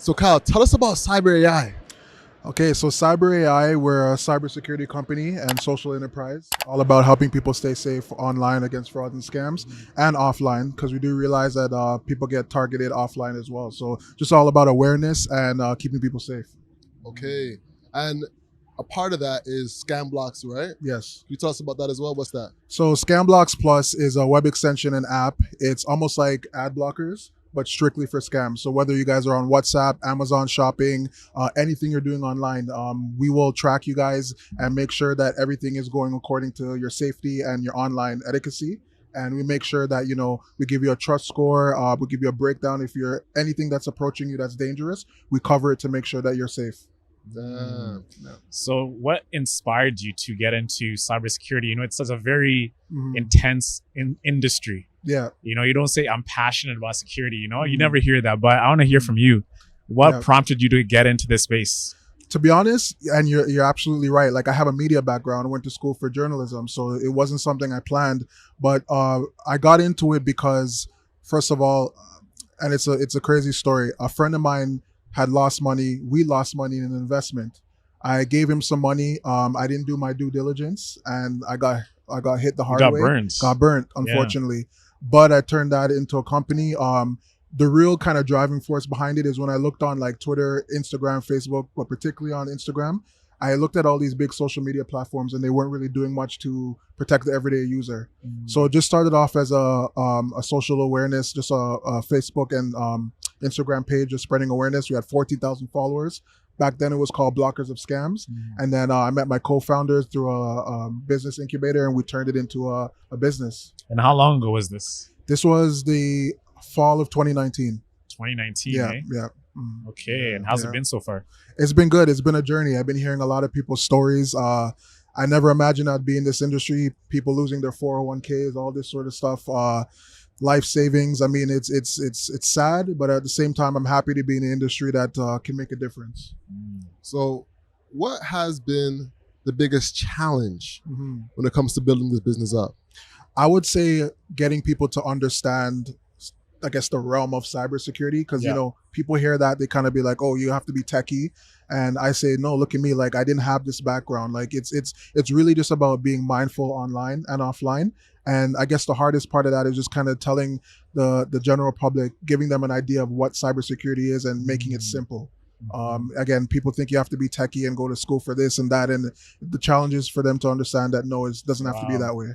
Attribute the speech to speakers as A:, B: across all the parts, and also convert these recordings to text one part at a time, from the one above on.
A: So Kyle, tell us about Cyber AI.
B: Okay, so Cyber AI, we're a cybersecurity company and social enterprise, all about helping people stay safe online against fraud and scams, and offline, because we do realize that people get targeted offline as well. So just all about awareness and keeping people safe.
A: Okay, and a part of that is Scam Blocks, right?
B: Yes.
A: Can you tell us about that as well? What's that?
B: So Scam Blocks Plus is a web extension and app. It's almost like ad blockers, but strictly for scams. So whether you guys are on WhatsApp, Amazon shopping, anything you're doing online, we will track you guys and make sure that everything is going according to your safety and your online etiquette. And we make sure that, we give you a trust score, we give you a breakdown. If you're anything that's approaching you that's dangerous, we cover it to make sure that you're safe.
A: Damn.
C: So what inspired you to get into cybersecurity? It's such a very intense industry.
B: Yeah.
C: You don't say I'm passionate about security, you never hear that, but I want to hear from you. What prompted you to get into this space?
B: To be honest, and you're absolutely right. Like I have a media background. I went to school for journalism, so it wasn't something I planned, but I got into it because, first of all, and it's a crazy story. A friend of mine had lost money. We lost money in an investment. I gave him some money. I didn't do my due diligence, and I got hit the hard way. Got burnt, unfortunately. Yeah. But I turned that into a company. The real kind of driving force behind it is when I looked on like Twitter, Instagram, Facebook, but particularly on Instagram, I looked at all these big social media platforms and they weren't really doing much to protect the everyday user. So it just started off as a social awareness, just a Facebook and Instagram page, just spreading awareness. We had 14,000 followers. Back then it was called Blockers of Scams. And then I met my co-founders through a business incubator and we turned it into a business.
C: And how long ago was this?
B: This was the fall of 2019.
C: 2019,
B: yeah,
C: eh?
B: Yeah.
C: Okay, and how's it been so far?
B: It's been good. It's been a journey. I've been hearing a lot of people's stories. I never imagined I'd be in this industry. People losing their 401ks, all this sort of stuff. Life savings. I mean, it's sad, but at the same time, I'm happy to be in an industry that can make a difference.
A: So, what has been the biggest challenge when it comes to building this business up?
B: I would say getting people to understand, I guess, the realm of cybersecurity, because people hear that, they kind of be like, oh, you have to be techie, and I say, no, look at me, like I didn't have this background. Like it's really just about being mindful online and offline. And I guess the hardest part of that is just kind of telling the general public, giving them an idea of what cybersecurity is and making it simple. Again, people think you have to be techie and go to school for this and that, and the challenge is for them to understand that no, it doesn't have to be that way.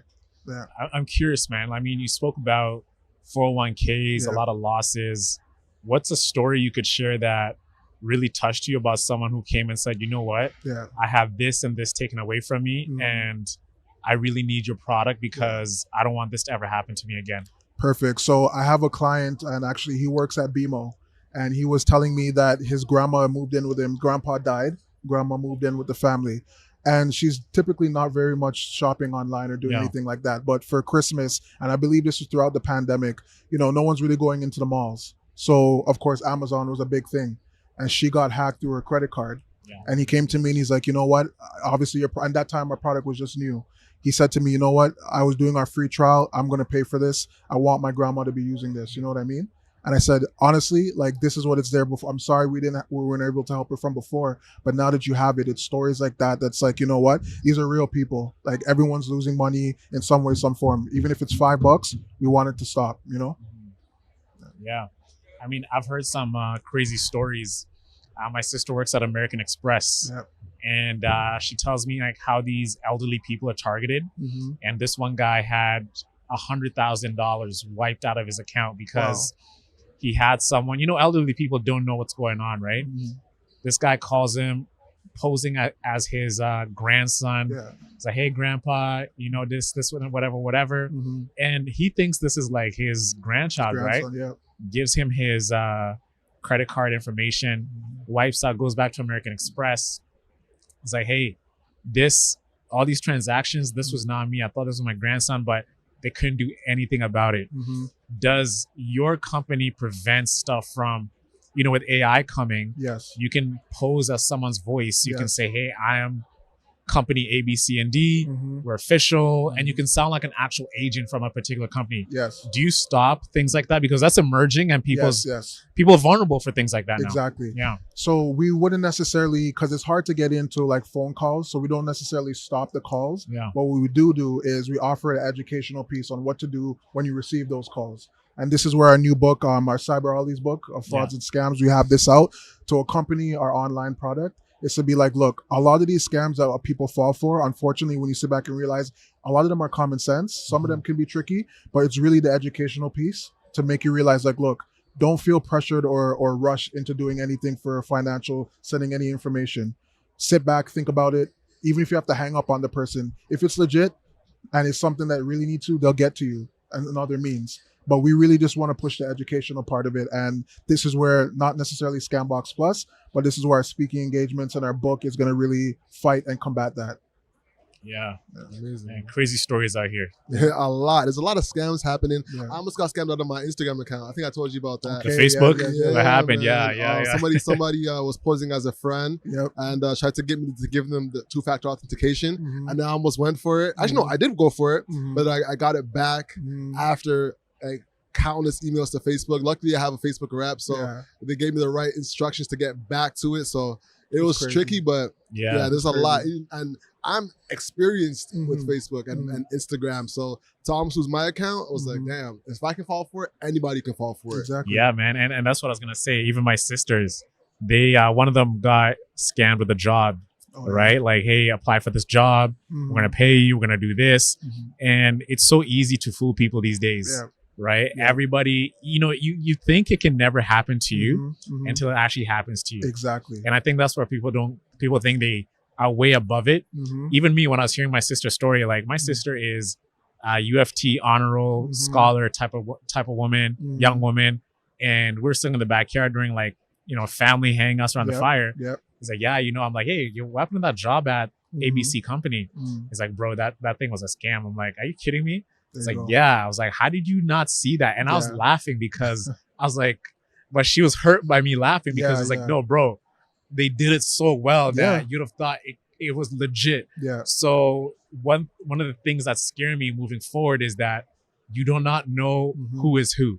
B: Yeah.
C: I'm curious, man. I mean, you spoke about 401ks, a lot of losses. What's a story you could share that really touched you about someone who came and said, you know what, I have this and this taken away from me and I really need your product because I don't want this to ever happen to me again?
B: Perfect. So I have a client and actually he works at BMO and he was telling me that his grandma moved in with him. Grandpa died. Grandma moved in with the family. And she's typically not very much shopping online or doing anything like that. But for Christmas, and I believe this was throughout the pandemic, no one's really going into the malls. So, of course, Amazon was a big thing. And she got hacked through her credit card. And he came to me and he's like, you know what? Obviously, and that time our product was just new. He said to me, you know what? I was doing our free trial. I'm going to pay for this. I want my grandma to be using this. You know what I mean? And I said, honestly, like this is what it's there before. I'm sorry we weren't able to help her from before, but now that you have it, it's stories like that. That's like, you know what? These are real people. Like everyone's losing money in some way, some form. Even if it's $5, we want it to stop.
C: Yeah, I mean, I've heard some crazy stories. My sister works at American Express, and she tells me like how these elderly people are targeted. And this one guy had $100,000 wiped out of his account because he had someone, elderly people don't know what's going on, right? This guy calls him posing as his grandson. He's like, hey, grandpa, this, whatever. And he thinks this is like his grandchild, right? Gives him his credit card information, wipes out, goes back to American Express. He's like, hey, all these transactions, this was not me. I thought this was my grandson, but they couldn't do anything about it. Does your company prevent stuff from, with AI coming?
B: Yes.
C: You can pose as someone's voice. You can say, hey, I am company A, B, C, and D. We're official, and you can sound like an actual agent from a particular company.
B: Yes.
C: Do you stop things like that, because that's emerging and people are vulnerable for things like that now?
B: Exactly.
C: Yeah.
B: So we wouldn't necessarily, because it's hard to get into like phone calls, so we don't necessarily stop the calls.
C: Yeah.
B: What we do is we offer an educational piece on what to do when you receive those calls. And this is where our new book, our Cyber Ollie's book of frauds and scams, we have this out to accompany our online product. Is to be like, look, a lot of these scams that people fall for, unfortunately, when you sit back and realize a lot of them are common sense. Some of them can be tricky, but it's really the educational piece to make you realize, like, look, don't feel pressured or rush into doing anything for financial, sending any information. Sit back, think about it. Even if you have to hang up on the person, if it's legit and it's something that really needs to, they'll get to you and other means. But we really just want to push the educational part of it. And this is where not necessarily Scambox Plus, but this is where our speaking engagements and our book is going to really fight and combat that.
C: Yeah.
A: Amazing.
C: Man, crazy stories out here.
A: Yeah, a lot. There's a lot of scams happening.
B: Yeah.
A: I almost got scammed out of my Instagram account. I think I told you about that.
C: The Facebook? What happened?
A: Man.
C: Yeah.
A: Somebody was posing as a friend and tried to get me to give them the two-factor authentication. And I almost went for it. Actually, no, I did go for it, but I got it back after countless emails to Facebook. Luckily, I have a Facebook rep, so they gave me the right instructions to get back to it. So it was tricky, but there's a lot. And I'm experienced with Facebook and Instagram. So to almost lose my account, I was like, damn, if I can fall for it, anybody can fall for it.
B: Exactly.
C: Yeah, man. And that's what I was going to say. Even my sisters, they one of them got scammed with a job. Right? Like, hey, apply for this job. We're going to pay you. We're going to do this. And it's so easy to fool people these days. Right? Everybody, you think it can never happen to you until it actually happens to you.
B: Exactly.
C: And I think that's where people think they are way above it. Even me, when I was hearing my sister's story, like my sister is a UFT honor roll scholar type of woman, young woman. And we're sitting in the backyard during family hangouts around the fire. He's like, I'm like, hey, what happened to that job at ABC company? He's like, bro, that thing was a scam. I'm like, are you kidding me? It's like, I was like, how did you not see that? And I was laughing because I was like, but she was hurt by me laughing because it's like, no, bro, they did it so well that you'd have thought it was legit. So one of the things that's scaring me moving forward is that you do not know who is who.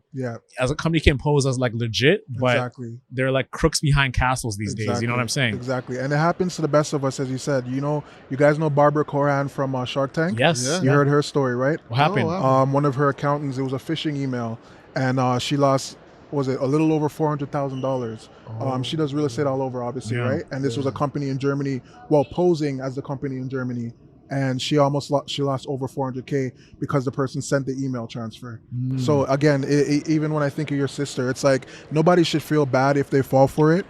C: As a company can pose as like legit, but they're like crooks behind castles these days. You know what I'm saying?
B: Exactly. And it happens to the best of us, as you said. You guys know Barbara Coran from Shark Tank?
C: Yes.
B: You heard her story, right?
C: What happened?
B: One of her accountants, it was a phishing email, and she lost, a little over $400,000. She does real estate all over, obviously, right? And this was a company in Germany, posing as the company in Germany. And she lost over $400K because the person sent the email transfer. So again, even when I think of your sister, it's like nobody should feel bad if they fall for it.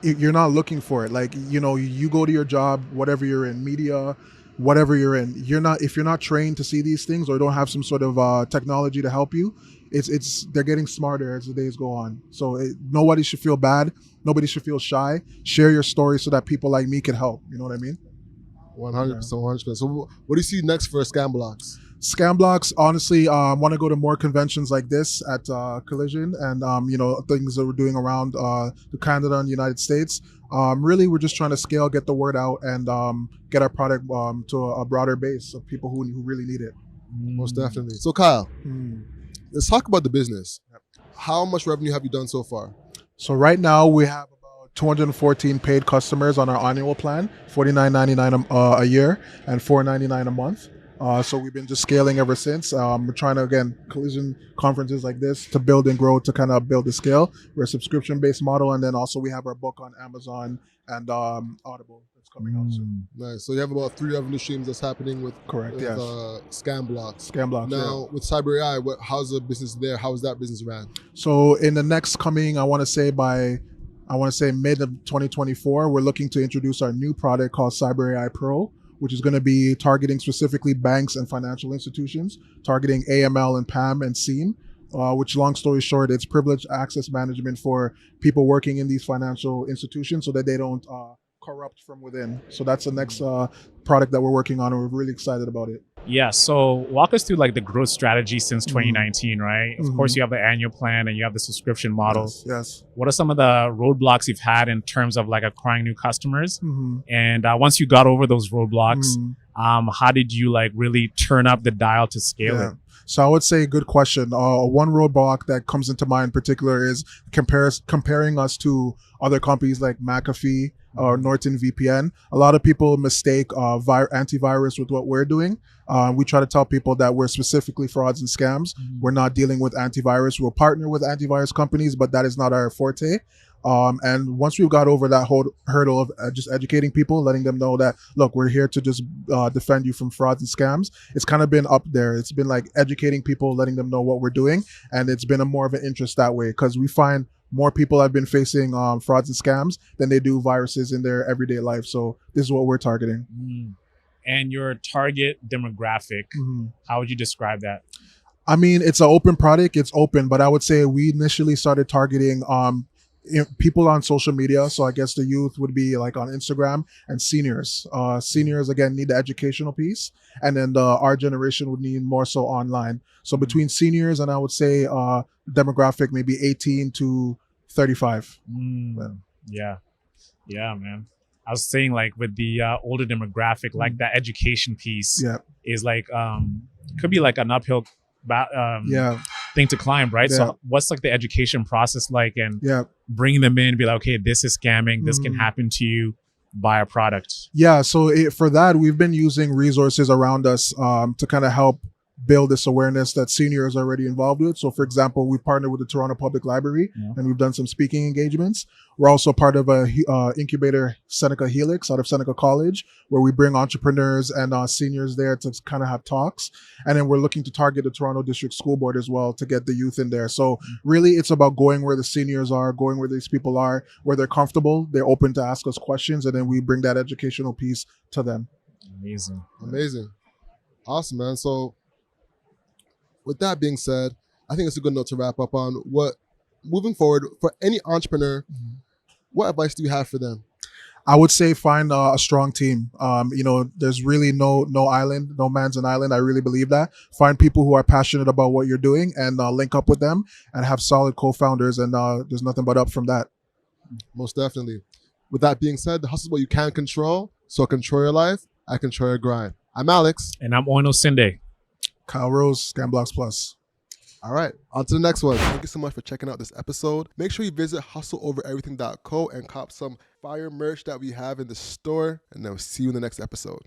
B: You're not looking for it. Like, you go to your job, whatever you're in, media, whatever you're in, if you're not trained to see these things or don't have some sort of technology to help you, they're getting smarter as the days go on. So nobody should feel bad. Nobody should feel shy. Share your story so that people like me can help. You know what I mean?
A: 100%, 100%. So what do you see next for Scamblocks?
B: Scamblocks, honestly, want to go to more conventions like this at Collision and, things that we're doing around Canada and the United States. Really, we're just trying to scale, get the word out, and get our product to a broader base of people who really need it.
A: Most definitely. So Kyle, let's talk about the business. How much revenue have you done so far?
B: So right now we have 214 paid customers on our annual plan, $49.99 a year and $4.99 a month. So we've been just scaling ever since. We're trying to, again, Collision conferences like this to build and grow to kind of build the scale. We're a subscription-based model, and then also we have our book on Amazon and Audible that's coming out soon.
A: Nice. So you have about 3 revenue streams that's happening with Scamblocks.
B: Scamblocks.
A: Now with Cyber AI, how's the business there? How is that business ran?
B: So in the next coming, I want to say mid of 2024, we're looking to introduce our new product called Cyber AI Pro, which is going to be targeting specifically banks and financial institutions, targeting AML and PAM and SIEM, which, long story short, it's privileged access management for people working in these financial institutions so that they don't corrupt from within. So that's the next product that we're working on, and we're really excited about it.
C: Yeah. So walk us through like the growth strategy since 2019, right? Of course, you have the annual plan and you have the subscription model.
B: Yes.
C: What are some of the roadblocks you've had in terms of like acquiring new customers? And once you got over those roadblocks, how did you like really turn up the dial to scale it?
B: So I would say, good question. One roadblock that comes into mind in particular is comparing us to other companies like McAfee or Norton VPN. A lot of people mistake antivirus with what we're doing. We try to tell people that we're specifically frauds and scams. We're not dealing with antivirus. We'll partner with antivirus companies, but that is not our forte. And once we've got over that whole hurdle of just educating people, letting them know that, look, we're here to just defend you from frauds and scams, it's kind of been up there. It's been like educating people, letting them know what we're doing. And it's been a more of an interest that way, because we find more people have been facing frauds and scams than they do viruses in their everyday life. So this is what we're targeting.
C: And your target demographic, how would you describe that?
B: I mean, it's an open product. It's open, but I would say we initially started targeting people on social media. So I guess the youth would be like on Instagram, and seniors. Seniors, again, need the educational piece. And then our generation would need more so online. So between seniors and I would say demographic, maybe 18 to 35.
C: Yeah, man. I was saying like with the older demographic, like that education piece is like, could be like an uphill thing to climb, right? So what's like the education process like, and bringing them in and be like, okay, this is scamming, this can happen to you, buy a product.
B: So for that, we've been using resources around us to kind of help build this awareness that seniors are already involved with. So for example, we partnered with the Toronto Public Library and we've done some speaking engagements. We're also part of a incubator, Seneca Helix, out of Seneca College, where we bring entrepreneurs and seniors there to kind of have talks. And then we're looking to target the Toronto District School Board as well to get the youth in there. So really it's about going where the seniors are, going where these people are, where they're comfortable, they're open to ask us questions, and then we bring that educational piece to them.
A: Amazing. Awesome, man. So with that being said, I think it's a good note to wrap up on. Moving forward, for any entrepreneur, what advice do you have for them?
B: I would say find a strong team. There's really no island, no man's an island. I really believe that. Find people who are passionate about what you're doing and link up with them and have solid co-founders, and there's nothing but up from that.
A: Most definitely. With that being said, the hustle is what you can control. So control your life. I control your grind. I'm Alex.
C: And I'm Ono Sinde.
B: Kyle Rose, Scamblocks Plus.
A: All right, on to the next one. Thank you so much for checking out this episode. Make sure you visit hustleovereverything.co and cop some fire merch that we have in the store. And then we'll see you in the next episode.